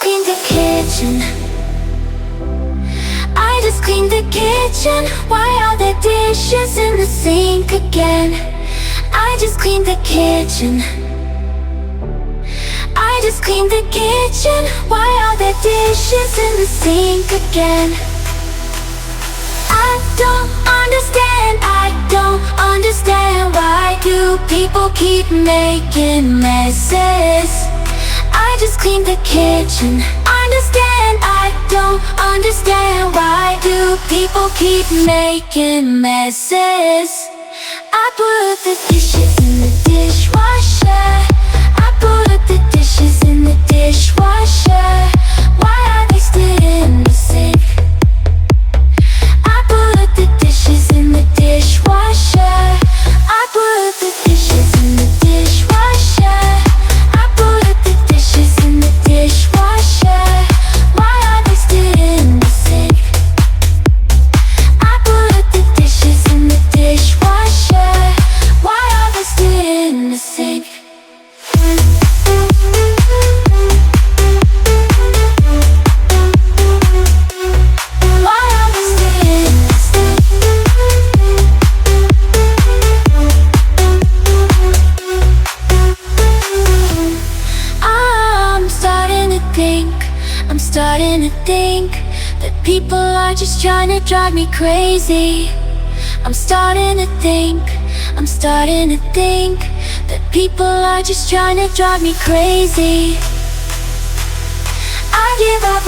cleaned the kitchen. I just cleaned the kitchen. Why are there dishes in the sink again? I just cleaned the kitchen. I just cleaned the kitchen. Why are there dishes in the sink again? I don't understand why do people keep making messes? I just cleaned the kitchen. I don't understand why do people keep making messes? I put the dishes in the dishwasher. I put the dishes in the dishwasher. Why are they still in the sink? I put the dishes in the dishwasher. I put the dishes in the dishwasher. I put the dishes in the dishwasher. Why are they still in the sink? I put the dishes in the dishwasher. Why are they still in the sink? I'm starting to think that people are just trying to drive me crazy. I'm starting to think that people are just trying to drive me crazy. I give up,